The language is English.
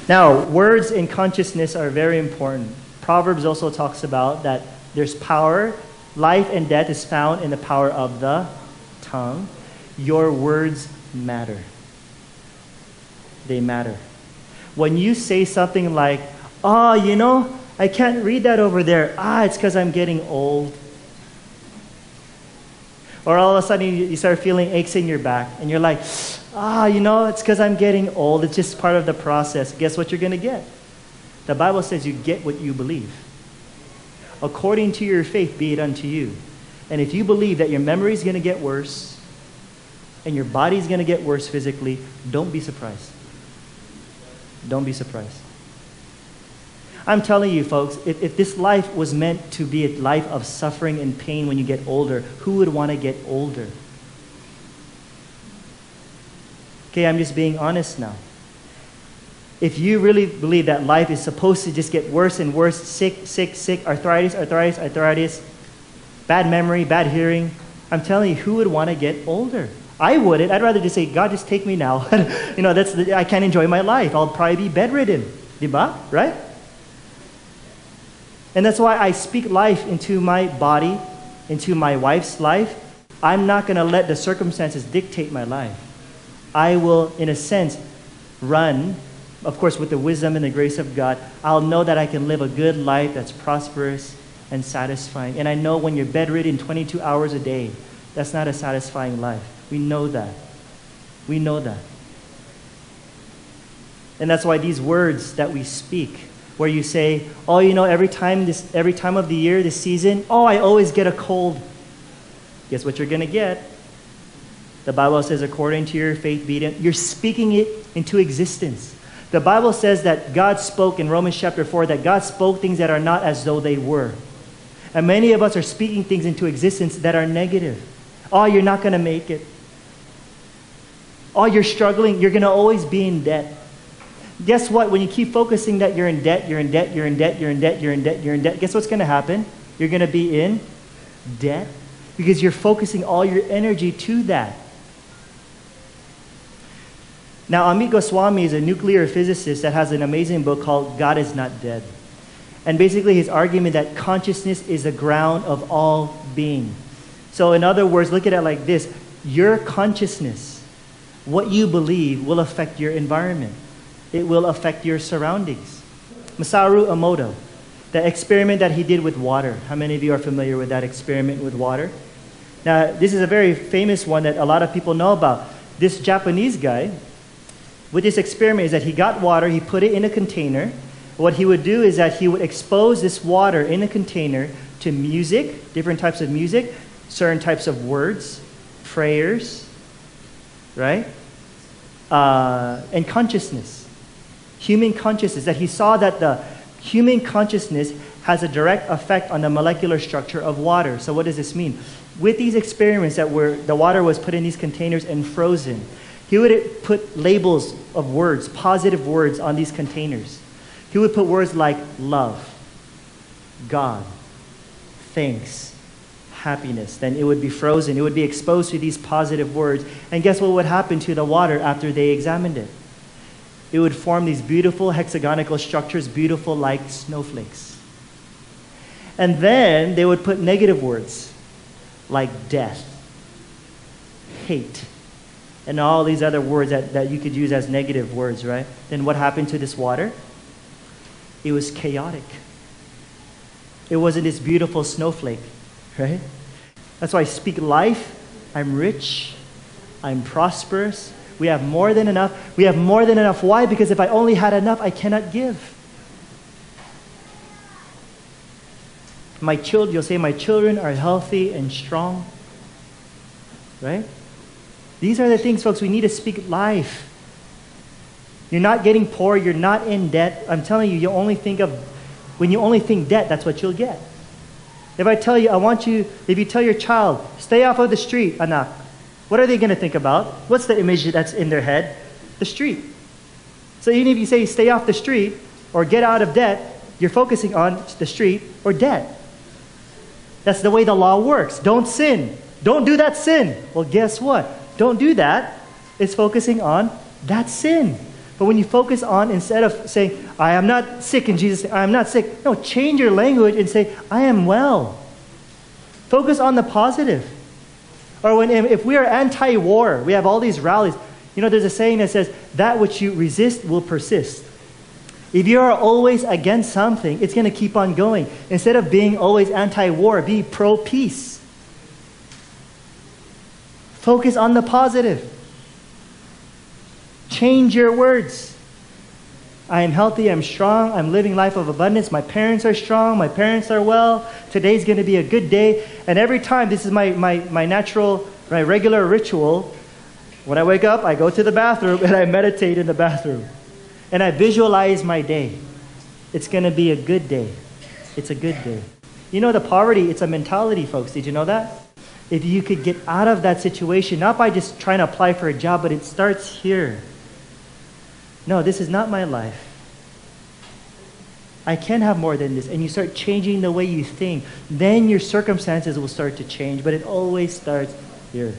Now, words and consciousness are very important. Proverbs also talks about that there's power. Life and death is found in the power of the tongue. Your words matter. They matter. When you say something like, oh, you know, I can't read that over there. It's because I'm getting old. Or all of a sudden you start feeling aches in your back and you're like, you know, it's because I'm getting old. It's just part of the process. Guess what you're going to get? The Bible says you get what you believe. According to your faith, be it unto you. And if you believe that your memory is going to get worse and your body is going to get worse physically, don't be surprised. Don't be surprised. I'm telling you, folks, if this life was meant to be a life of suffering and pain when you get older, who would want to get older? Okay, I'm just being honest now. If you really believe that life is supposed to just get worse and worse, sick, arthritis, bad memory, bad hearing, I'm telling you, who would want to get older? I wouldn't. I'd rather just say, God, just take me now. You know, I can't enjoy my life. I'll probably be bedridden. Diba? Right? And that's why I speak life into my body, into my wife's life. I'm not going to let the circumstances dictate my life. I will, in a sense, run, of course, with the wisdom and the grace of God. I'll know that I can live a good life that's prosperous and satisfying. And I know when you're bedridden 22 hours a day, that's not a satisfying life. We know that. We know that. And that's why these words that we speak, where you say, oh, you know, every time of the year, this season, I always get a cold. Guess what you're going to get? The Bible says, according to your faith be it. You're speaking it into existence. The Bible says that God spoke in Romans chapter 4, that God spoke things that are not as though they were. And many of us are speaking things into existence that are negative. You're not going to make it. You're struggling. You're going to always be in debt. Guess what? When you keep focusing that you're in debt, you're in debt, you're in debt, you're in debt, you're in debt, you're in debt, guess what's going to happen? You're going to be in debt because you're focusing all your energy to that. Now, Amit Goswami is a nuclear physicist that has an amazing book called God is Not Dead. And basically his argument that consciousness is the ground of all being. So in other words, look at it like this. Your consciousness, what you believe, will affect your environment. It will affect your surroundings. Masaru Emoto, the experiment that he did with water. How many of you are familiar with that experiment with water? Now, this is a very famous one that a lot of people know about. This Japanese guy, with this experiment, is that he got water, he put it in a container. What he would do is that he would expose this water in a container to music, different types of music, certain types of words, prayers, right? And consciousness. Human consciousness, that he saw that the human consciousness has a direct effect on the molecular structure of water. So what does this mean? With these experiments that the water was put in these containers and frozen, he would put labels of words, positive words on these containers. He would put words like love, God, thanks, happiness. Then it would be frozen. It would be exposed to these positive words. And guess what would happen to the water after they examined it? It would form these beautiful hexagonal structures, beautiful like snowflakes. And then they would put negative words like death, hate, and all these other words that you could use as negative words, right? Then what happened to this water? It was chaotic. It wasn't this beautiful snowflake, right? That's why I speak life. I'm rich. I'm prosperous. We have more than enough. We have more than enough. Why? Because if I only had enough, I cannot give. My children, you'll say, my children are healthy and strong, right? These are the things, folks, we need to speak life. You're not getting poor. You're not in debt. I'm telling you, when you only think debt, that's what you'll get. If I tell you, if you tell your child, stay off of the street, anak, what are they going to think about? What's the image that's in their head? The street. So even if you say stay off the street or get out of debt, you're focusing on the street or debt. That's the way the law works. Don't sin. Don't do that sin. Well, guess what? Don't do that. It's focusing on that sin. But when you focus on, instead of saying, I am not sick in Jesus' name, I am not sick. No, change your language and say, I am well. Focus on the positive. Or if we are anti-war, we have all these rallies. You know, there's a saying that says, that which you resist will persist. If you are always against something, it's going to keep on going. Instead of being always anti-war, be pro-peace. Focus on the positive. Change your words. I am healthy, I'm strong, I'm living life of abundance, my parents are strong, my parents are well, today's going to be a good day. And every time, this is my regular ritual, when I wake up, I go to the bathroom and I meditate in the bathroom. And I visualize my day. It's going to be a good day. It's a good day. You know, the poverty, it's a mentality, folks. Did you know that? If you could get out of that situation, not by just trying to apply for a job, but it starts here. No, this is not my life. I can have more than this. And you start changing the way you think. Then your circumstances will start to change. But it always starts here.